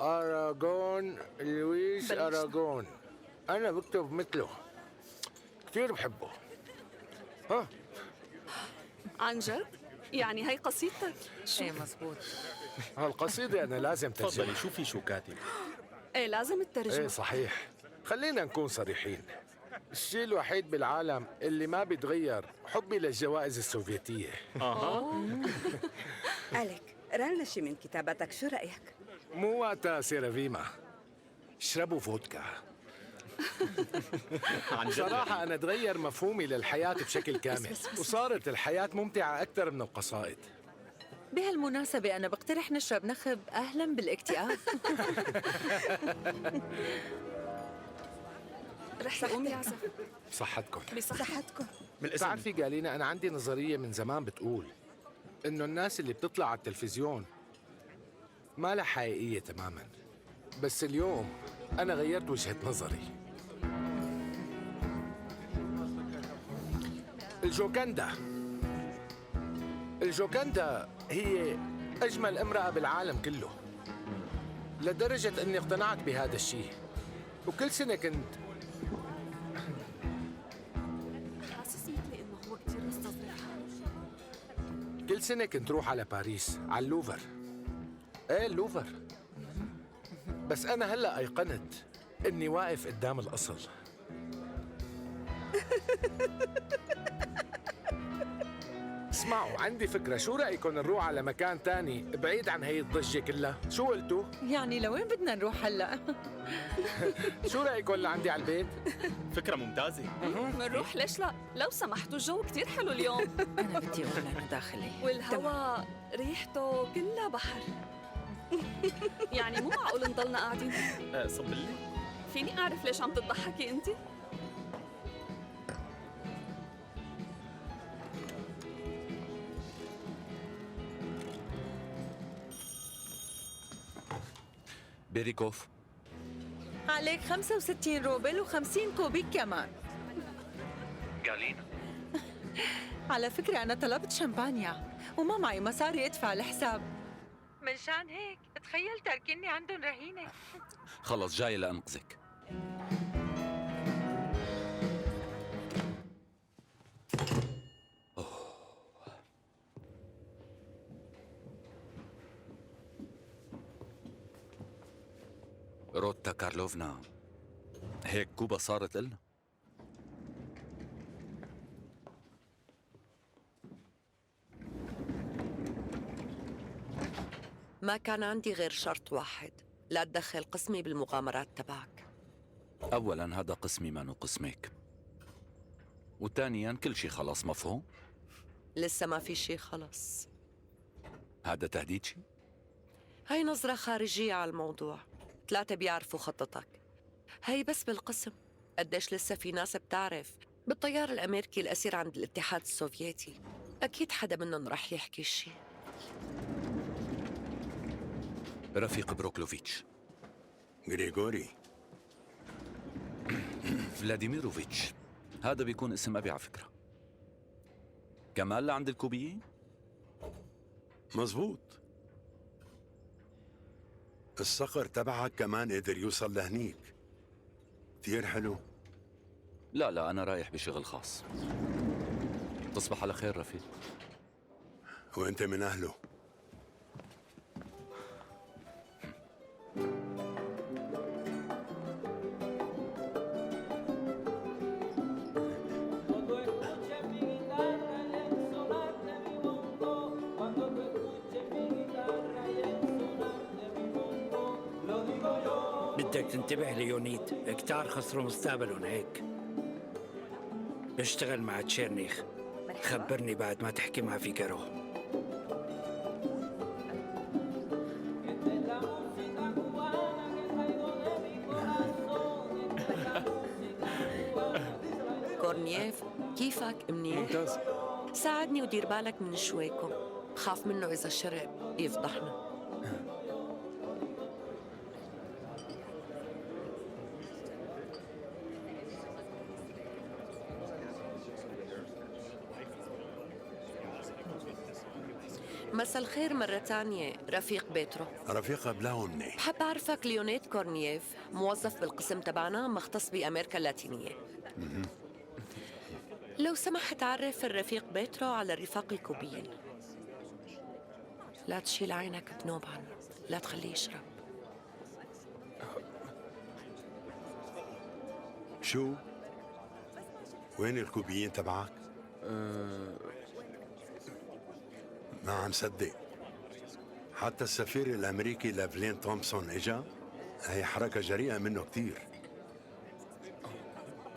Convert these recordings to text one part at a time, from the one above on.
أراغون، لويس بلشنا. أراغون. أنا بكتب مثله، كتير بحبه. ها، عن جد؟ يعني هي قصيدتك؟ ايه مزبوط. هالقصيدة أنا لازم تفضلي ترجمها. شوفي شو كاتب. ايه لازم إيه الترجمة. صحيح. خلينا نكون صريحين، الشيء الوحيد بالعالم اللي ما بيتغير حبي للجوائز السوفيتية. أليك رالنا شي من كتاباتك، شو رأيك؟ مو وقتها سيرافيما، اشربوا فودكا. عن جد صراحة أنا تغير مفهومي للحياة بشكل كامل، وصارت الحياة ممتعة أكثر من القصائد. بهالمناسبة أنا بقترح نشرب نخب أهلا بالاكتئاب. رح يقوم يعزف بصحتكم. صحتكم. بتعرفي قالينا، أنا عندي نظرية من زمان بتقول إنه الناس اللي بتطلع على التلفزيون ما لها حقيقية تماما، بس اليوم أنا غيرت وجهة نظري. الجوكندا هي أجمل امرأة بالعالم كله، لدرجة أني اقتنعت بهذا الشيء. وكل سنة حاسس مثلي انه هو كتير مستصغر حاله. كل سنة كنت روح على باريس، على اللوفر. ايه اللوفر. بس أنا هلأ أيقنت إني واقف قدام الأصل. اسمعوا، عندي فكرة، شو رأيكم نروح على مكان تاني بعيد عن هي الضجة كلها؟ شو قلتوا؟ يعني لوين بدنا نروح هلأ؟ شو رأيكم اللي عندي على البيت؟ فكرة ممتازة. منروح ليش لا؟ لو سمحتوا الجو كتير حلو اليوم. أنا بدي أقول لأنه داخلي. والهواء ريحته كلها بحر. يعني مو معقول نضلنا قاعدين. صب لي. فيني اعرف ليش عم تضحكي انت؟ بيريكوف. عليك 65 روبل و50 كوبيك كمان. قالينا. على فكرة أنا طلبت شمبانيا وما معي مصاري أدفع الحساب. مشان هيك تخيل تاركيني عندهم رهينة. خلص جاي لأنقذك. روتا كارلوفنا، هيك كوبا صارت إلنا. ما كان عندي غير شرط واحد، لا تدخل قسمي بالمغامرات تبعك. أولاً هذا قسمي ما قسمك، وثانياً كل شي خلاص مفهوم. لسه ما في شي خلص. هذا تهديد شي؟ هاي نظرة خارجية على الموضوع، 3 بيعرفوا خطتك. هاي بس بالقسم. قديش لسه في ناس بتعرف بالطيار الأمريكي الأسير عند الاتحاد السوفيتي؟ أكيد حدا منهم رح يحكي شي. رفيق بروكلوفيتش. غريغوري. فلاديميروفيتش، هذا بيكون اسم أبي على فكرة. كمال لعند الكوبيين؟ مزبوط. الصقر تبعك كمان قدر يوصل لهنيك. كتير حلو. لا أنا رايح بشغل خاص. تصبح على خير رفيق. وانت من أهله. بدك تنتبه ليونيد، كتار خسروا مستقبلهم هيك. بشتغل مع تشيرنيخ، خبرني بعد ما تحكي مع فيكارو. كورنييف، كيفك؟ منيح؟ ممتاز. ساعدني ودير بالك من شويكم، خاف منه إذا شرب يفضحنا. مساء الخير مرة تانية رفيق بيترو. رفيقة بلاو منيح. بحب أعرفك ليونيد كورنييف، موظف بالقسم تبعنا مختص بأمريكا اللاتينية. لو سمحت عرف الرفيق بيترو على الرفاق الكوبيين. لا تشيل عينك بنوب عنه، لا تخليه يشرب. شو؟ وين الكوبيين تبعك؟ ما عم صدق. حتى السفير الامريكي لافلين تومسون اجا. هي حركة جريئة منه كتير.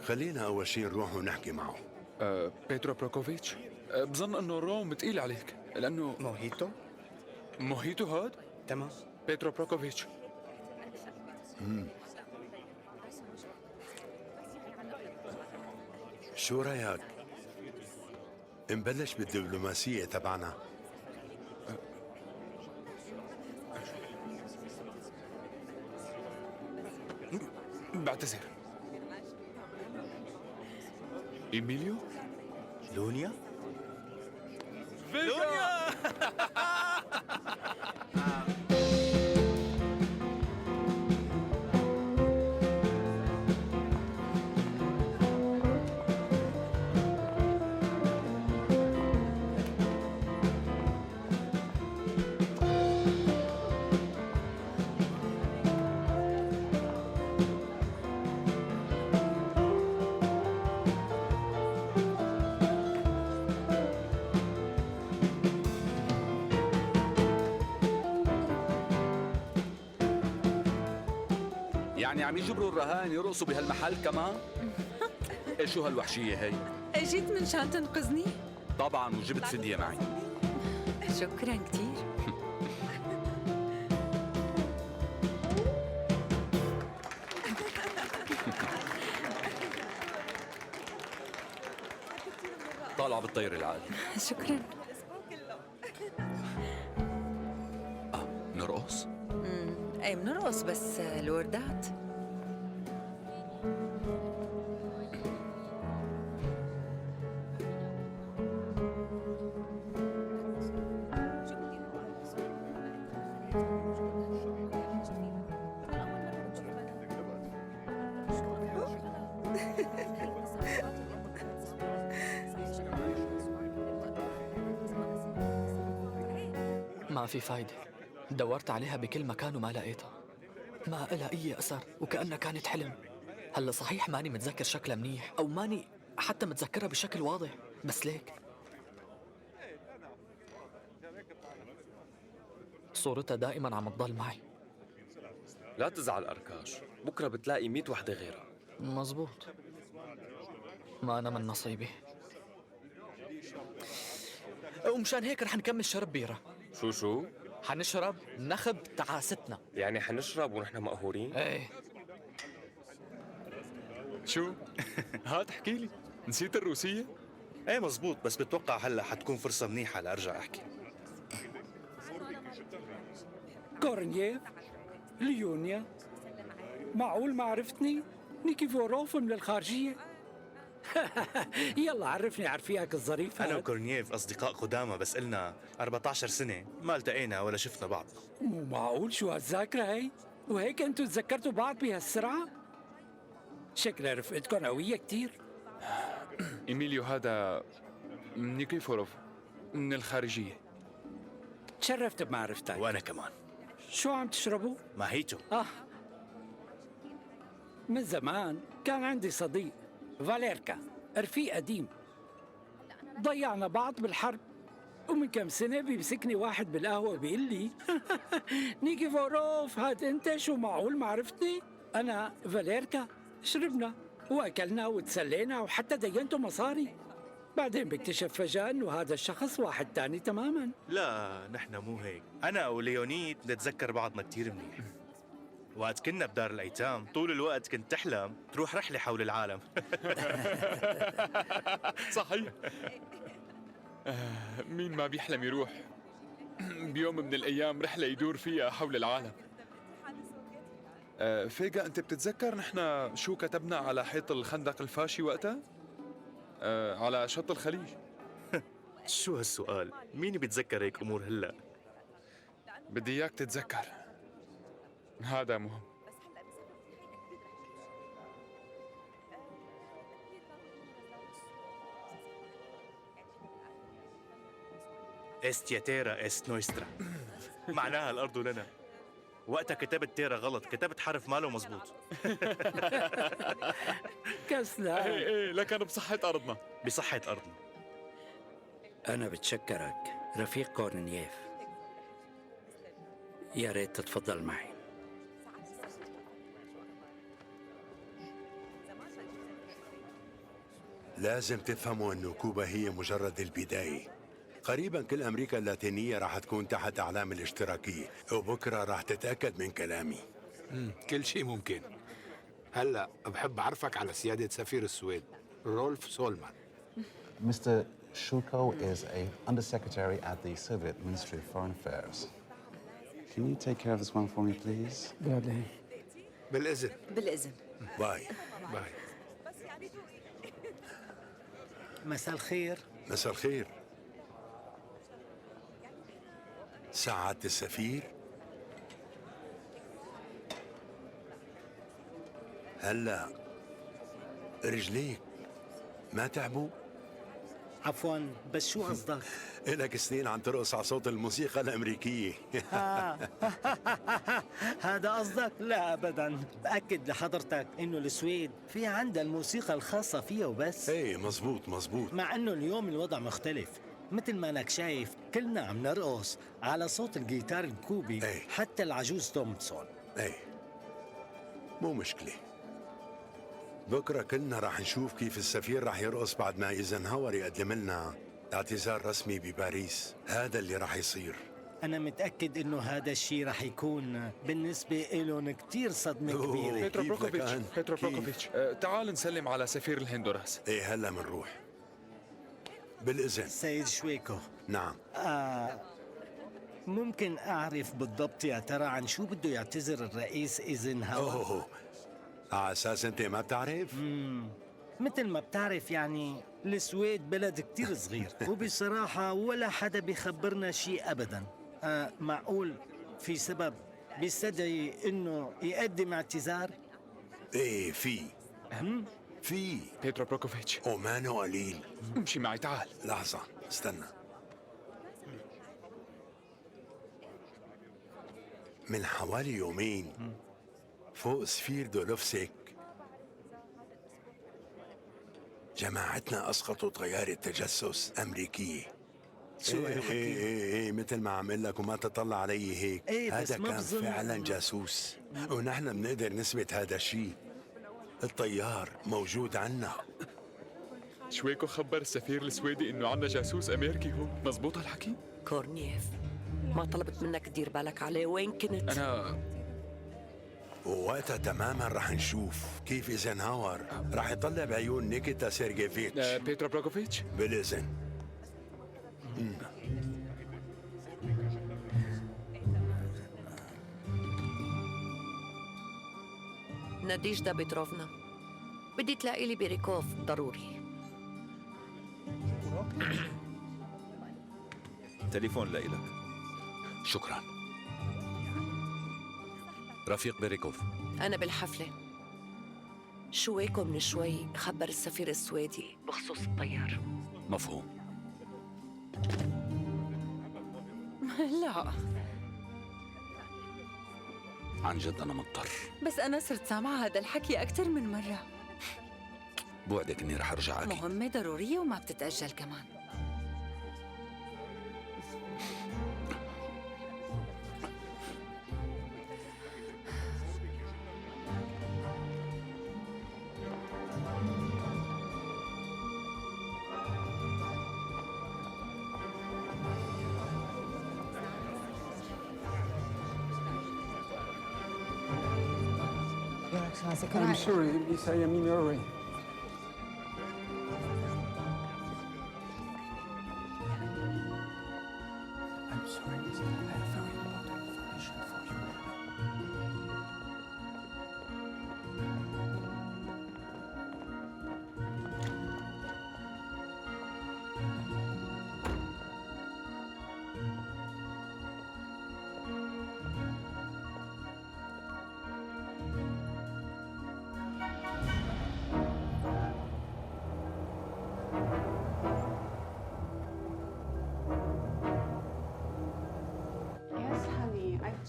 خلينا اول شيء نروح ونحكي معه. بيترو بروكوفيتش، بظن انه روم تقيل عليك لانه موهيتو؟ موهيتو هاد تمام. بيترو بروكوفيتش. شو رايك نبلش بالدبلوماسية تبعنا؟ بعتذر. إيميليو؟ لونيا؟ يعني عم يجبروا الرهائن يرقصوا بهالمحل كمان؟ إيه شو هالوحشية هي؟ اجيت من شان تنقذني؟ طبعا وجبت فدية معي. شكرا كثير. طالعة بالطير العالي. شكرا. نرقص؟ ايه بنرقص بس الوردات. ما في فايدة، دورت عليها بكل مكان وما لقيتها. ما إلها أي أثر وكأنها كانت حلم. هلا صحيح ماني متذكر شكلها منيح أو ماني حتى متذكرها بشكل واضح، بس ليك صورتها دائما عم تضل معي. لا تزعل أركاش، بكرة بتلاقي 100 وحدة غيرها. مزبوط، ما أنا من نصيبي. ومشان هيك رح نكمل شرب بيرة. شو؟ حنشرب نخب تعاستنا. يعني حنشرب ونحن مقهورين؟ ايه. شو؟ هات احكي لي، نسيت الروسية؟ ايه مزبوط، بس بتوقع هلا حتكون فرصة منيحة لأرجع أحكي. كورنييف، ليونيا، معقول ما عرفتني؟ نيكيفوروف من الخارجية. يلا عرفني عرفياك الظريف. أنا وكورنييف أصدقاء قدامى، بس إلنا 14 سنة ما التقينا ولا شفنا بعض. مو معقول، شو هالذاكرة هي؟ وهيك انتوا تذكرتوا بعض بهالسرعة؟ شكلها رفقتكم قوية كتير. إيميليو هذا نيكيفوروف من الخارجية. تشرفت بمعرفتك. وأنا كمان. شو عم تشربوا؟ ماهيتو. من زمان كان عندي صديق فاليركا، رفيق قديم. ضيعنا بعض بالحرب، ومن كم سنة بيمسكني واحد بالقهوة بيقول لي نيكيفوروف هاد انت، شو معقول ما عرفتني؟ أنا فاليركا. شربنا وأكلنا وتسلينا وحتى دينته مصاري. بعدين بكتشف فجأة إنه هذا الشخص واحد تاني تماماً. لا نحن مو هيك، أنا وليونيد نتذكر بعضنا كتير منيح. وقت كنا بدار الأيتام طول الوقت كنت تحلم تروح رحلة حول العالم. صحيح. مين ما بيحلم يروح بيوم من الأيام رحلة يدور فيها حول العالم. فيجا، أنت بتتذكر نحن شو كتبنا على حيط الخندق الفاشي وقتها؟ على شط الخليج. شو هالسؤال؟ مين بيتذكر هيك امور هلا؟ بدي اياك تتذكر، هذا مهم. est تيرا est نويسترا. معناها الارض لنا. وقتها كتبت تيرا غلط، كتبت حرف ماله مزبوط. كسلان. ايه لكن بصحة ارضنا. بصحة ارضنا. أنا بتشكرك رفيق كورنييف. يا ريت تتفضل معي. لازم تفهموا انه كوبا هي مجرد البداية. قريبا كل امريكا اللاتينية راح تكون تحت اعلام الاشتراكية، وبكرة راح تتأكد من كلامي. كل شيء ممكن. هلا بحب اعرفك على سيادة سفير السويد رولف سولمان. Mr. Shulko is a undersecretary at the Soviet Ministry of Foreign Affairs. Can you take care of this one for me, please? بالإذن. بالإذن. باي. باي. مساء الخير. مساء الخير. سعادة السفير، هلا رجليك ما تعبوا؟ عفواً، بس شو قصدك؟ إلك سنين عم ترقص على صوت الموسيقى الأمريكية. هذا قصدك؟ لا أبداً. بأكد لحضرتك إنه السويد في عندها الموسيقى الخاصة فيها وبس. إيه مزبوط مزبوط. مع إنه اليوم الوضع مختلف. مثل ما انك شايف كلنا عم نرقص على صوت الجيتار الكوبي. ايه. حتى العجوز تومسون. ايه مو مشكلة، بكرة كلنا راح نشوف كيف السفير راح يرقص بعد ما ايزنهاور يقدم لنا اعتذار رسمي بباريس. هذا اللي راح يصير. أنا متأكد إنه هذا الشيء راح يكون بالنسبة إلهم كتير صدمة كبيرة. بيترو كيف بروكوفيتش، لكان؟ بيترو كيف؟ بروكوفيتش، تعال نسلم على سفير الهندوراس. ايه هلا منروح. بالإذن. سيد شويكو. نعم. ممكن أعرف بالضبط يا ترى عن شو بده يعتذر الرئيس ايزنهاور؟ أوه، على أساس أنت ما بتعرف؟ مثل ما بتعرف يعني السويد بلد كتير صغير وبصراحة ولا حدا بيخبرنا شيء أبدا. معقول في سبب بيستدعي إنه يقدم اعتذار؟ ايه في بيترو بروكوفيتش، ومانو قليل. امشي معي تعال. لحظة استنى. من حوالي يومين فوق سفير دولوفسك جماعتنا أسقطوا طيارة تجسس أمريكية. ايه مثل ما عم لك وما تطلع علي هيك. هذا كان فعلا جاسوس، ونحن بنقدر نثبت هذا الشيء. الطيار موجود عنا. شويكو خبر السفير السويدي انه عنا جاسوس امريكي هون، مزبوط هالحكي؟ كورنييف، ما طلبت منك تدير بالك عليه، وين كنت؟ انا ووقتها تماما رح نشوف كيف ايزنهاور رح يطلع بعيون نيكيتا سيرجيفيتش. بيترو بروكوفيتش، بالإذن. ناديجدا بيتروفنا، بدي تلاقي لي بيريكوف ضروري. تليفون لإلك. شكرا. رفيق بيريكوف. أنا بالحفلة. شويكو من شوي خبر السفير السويدي بخصوص الطيار. مفهوم. لا عن جد أنا مضطر. بس أنا صرت سامعة هذا الحكي أكثر من مرة. بوعدك إني رح أرجع أكيد. مهمة ضرورية وما بتتأجل كمان. I'm sorry, Miss Ayaminori. I'm sorry, Mr. I have very important information for you.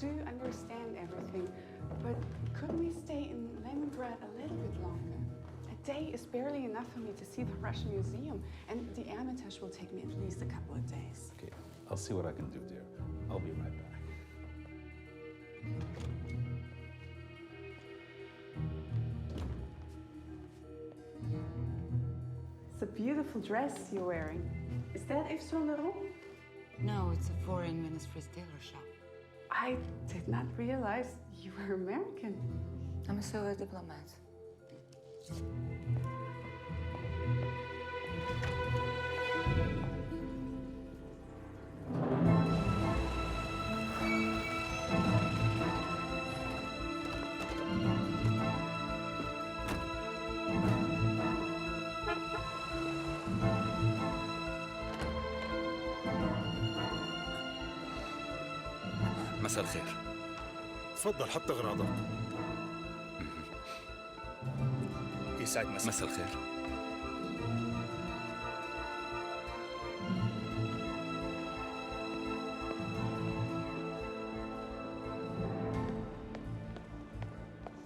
do understand everything, but could we stay in Leningrad a little bit longer? A day is barely enough for me to see the Russian Museum, and the Hermitage will take me at least a couple of days. Okay, I'll see what I can do, dear. I'll be right back. It's a beautiful dress you're wearing. Is that Yves Saint Laurent? No, it's a foreign minister's tailor shop. I did not realize you were American. I'm a Soviet diplomat. مساء الخير. تفضل حط اغراضك. يسعد مساء. مساء الخير.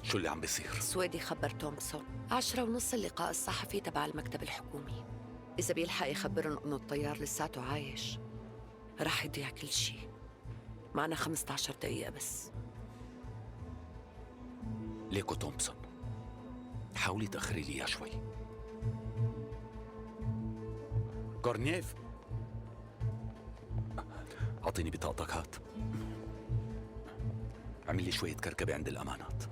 شو اللي عم بيصير؟ سويدي خبر تومسون 10:30 اللقاء الصحفي تبع المكتب الحكومي. إذا بيلحق يخبرهم إنه الطيار لساته عايش رح يضيع كل شيء. معنا 15 دقيقة بس. ليكو تومسون، حاولي تأخري لي إياه شوي. كورنييف، أعطيني بطاقتك هات. اعمل لي شوية كركبة عند الأمانات.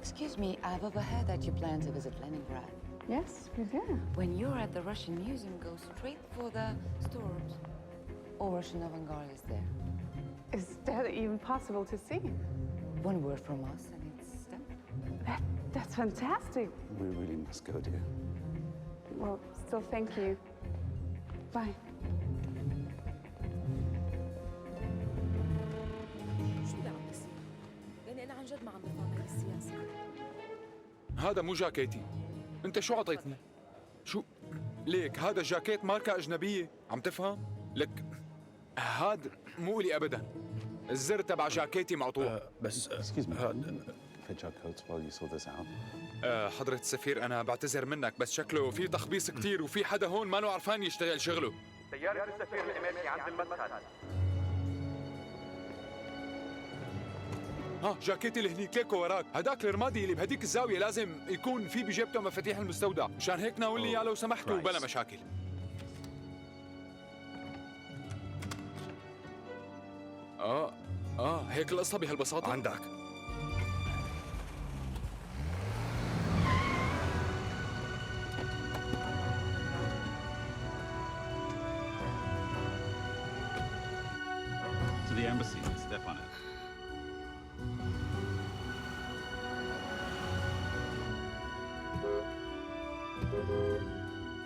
Excuse me, I've overheard that you plan to visit Leningrad. Yes, we do. When you're at the Russian Museum, go straight for the stores. All Russian avant-garde is there. Is that even possible to see? One word from us and it's done. That's fantastic. We really must go, dear. Well, still thank you. Bye. شو اللي عم بيصير؟ يعني أنا عن جد ما عم بفهم هاي السياسة. هذا مو جاكيتي. انت شو عطيتني؟ شو؟ ليك هذا جاكيت ماركة أجنبية، عم تفهم؟ لك هاد مو لي أبدا. الزر تبع جاكيتي مقطوع. بس Excuse me, fit your coats while you sort this out. حضرة السفير أنا بعتذر منك بس شكله في تخبيص كتير وفي حدا هون ما عرفان يشتغل شغله. سيارة السفير الأمريكي عند المدخل. جاكيتي اللي هنيك ليكو وراك، هداك الرمادي اللي بهديك الزاوية لازم يكون في بجيبته مفاتيح المستودع، مشان هيك ناولني اياه لو سمحتوا وبلا مشاكل. هيك القصة بهالبساطة؟ عندك. To the embassy, step on it.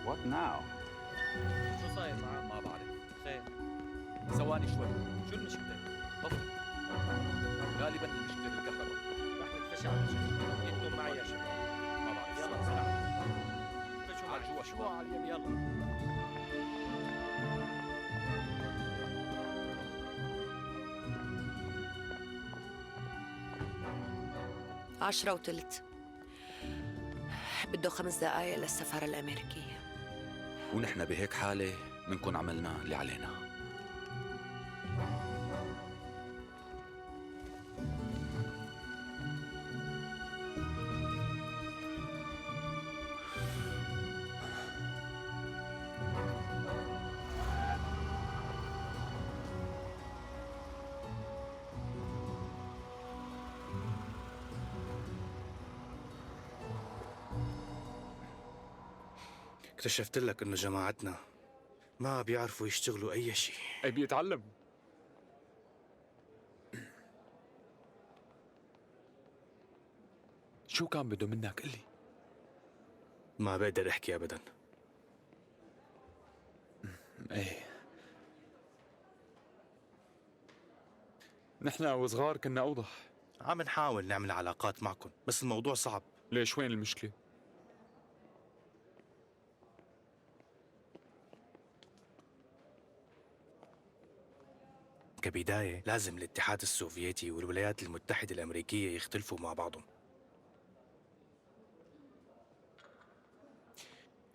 What now? شو صاير معاه؟ ما بعرف. خير. ثواني شوي، شو المشكلة؟ طفل. غالبا المشكلة بالكهرباء. رح نتفشى على الشاشة. يكتب معي يا شباب. ما بعرف. يلا بسرعة. تعال جوا شوي. على اليمين. يلا. 10:03 بده 5 دقايق للسفارة الأمريكية. ونحن بهيك حالة منكون عملنا اللي علينا. اكتشفت لك انه جماعتنا ما بيعرفوا يشتغلوا اي شيء. اي بيتعلم. شو كان بده منك قلي؟ ما بقدر احكي ابدا. ايه نحن وصغار كنا اوضح. عم نحاول نعمل علاقات معكم بس الموضوع صعب. ليش وين المشكلة؟ كبداية لازم الاتحاد السوفيتي والولايات المتحدة الأمريكية يختلفوا مع بعضهم.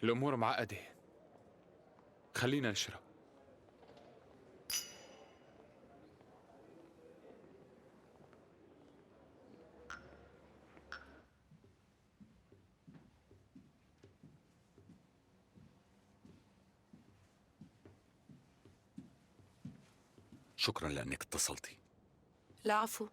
الأمور معقدة، خلينا نشرب. شكرا لأنك اتصلتي. لا عفو.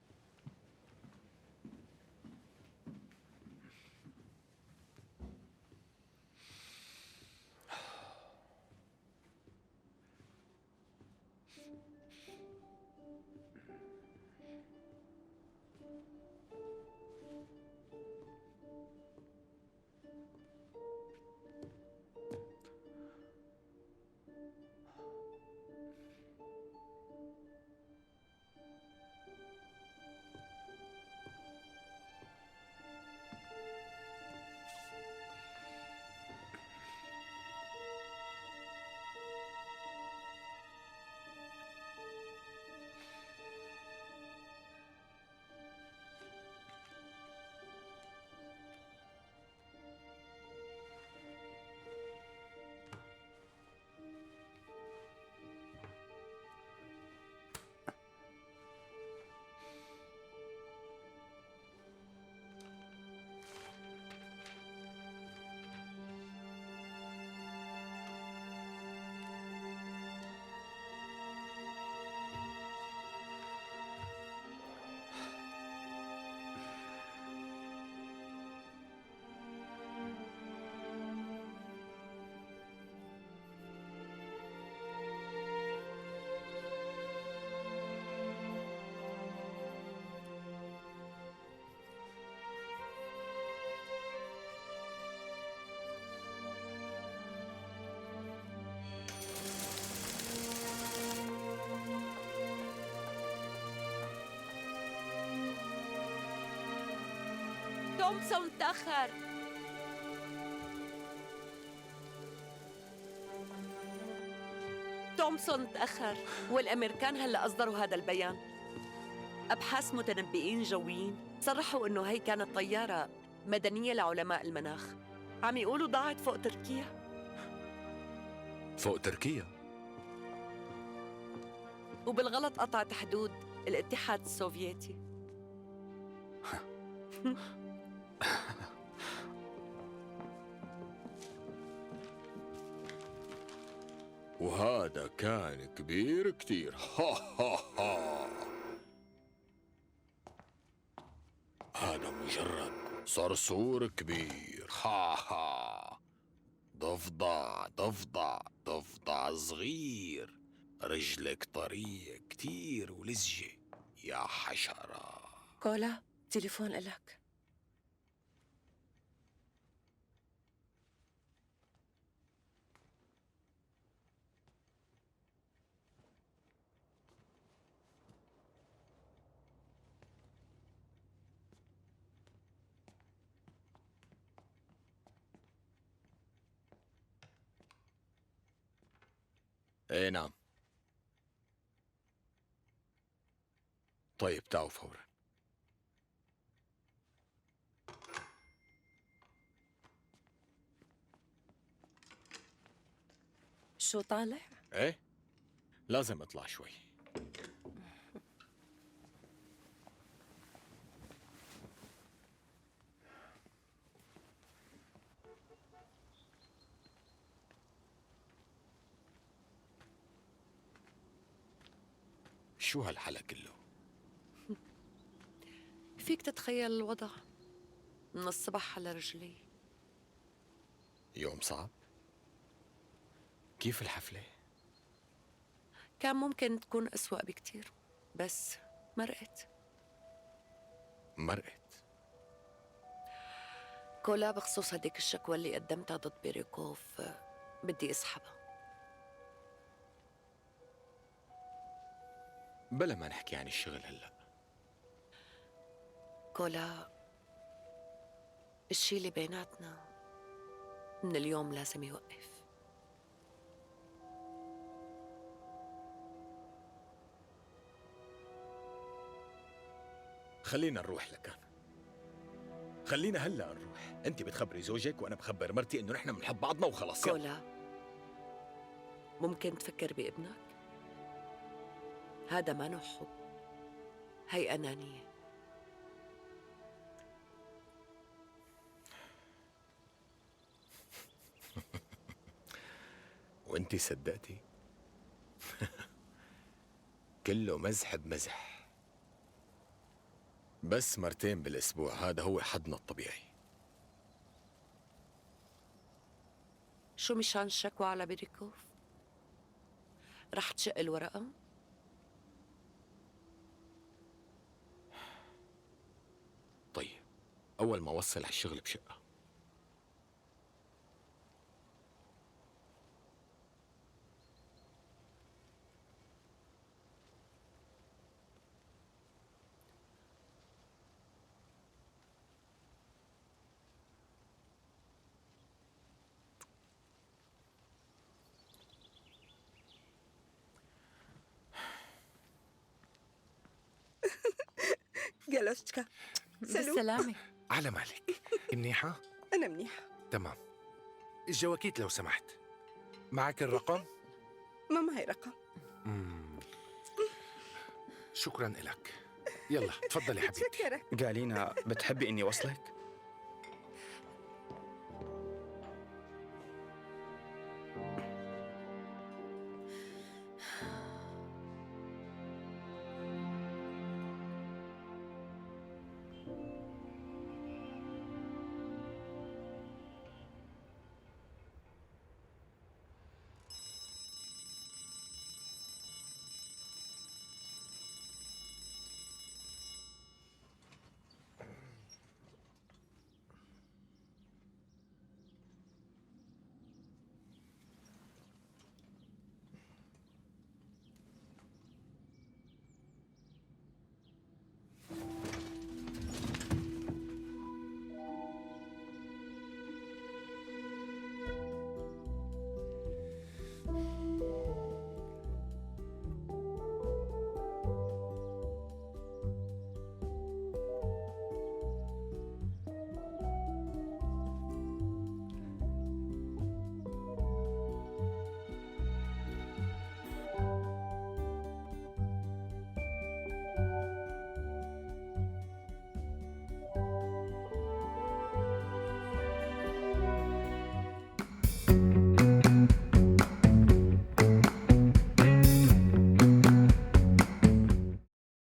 تومسون تأخر. تومسون تأخر، والأمريكان هلأ أصدروا هذا البيان. أبحاث متنبئين جويين صرحوا إنه هي كانت طيارة مدنية لعلماء المناخ، عم يقولوا ضاعت فوق تركيا. فوق تركيا؟ وبالغلط قطعت حدود الاتحاد السوفيتي. وهذا كان كبير كتير. هذا مجرد صرصور كبير. ضفدع ضفدع ضفدع صغير، رجلك طرية كتير ولزجة يا حشرة. كولا، تليفون إلك. ايه نعم. طيب تعوا فورا. شو طالع؟ ايه لازم اطلع شوي. شو هالحلا كله؟ فيك تتخيل الوضع من الصبح على رجلي. يوم صعب؟ كيف الحفلة؟ كان ممكن تكون أسوأ بكتير، بس مرقت. مرقت؟ كولا، بخصوص هديك الشكوى اللي قدمتها ضد بيريكوف بدي اسحبها. بلا ما نحكي عن الشغل هلأ. كولا، الشي اللي بيناتنا من اليوم لازم يوقف. خلينا نروح لكان. خلينا هلا نروح. انت بتخبري زوجك وانا بخبر مرتي انه نحن بنحب بعضنا وخلص. يلا. كولا، ممكن تفكر بابنك؟ هذا ما حب، هي أنانية. وانت صدقتي؟ كله مزح بمزح. بس مرتين بالاسبوع، هذا هو حدنا الطبيعي. شو مشان الشكوى على بيريكوف؟ رح تشق الورقة؟ طيب، اول ما اوصل على الشغل بشقة. جالوشكا، بالسلامة. على مالك. منيحة؟ أنا منيحة. تمام. الجواكيت لو سمحت. معك الرقم؟ ما معي رقم. شكرا لك. يلا تفضلي حبيبتي. متشكرة. جالينا، بتحبي إني وصلك؟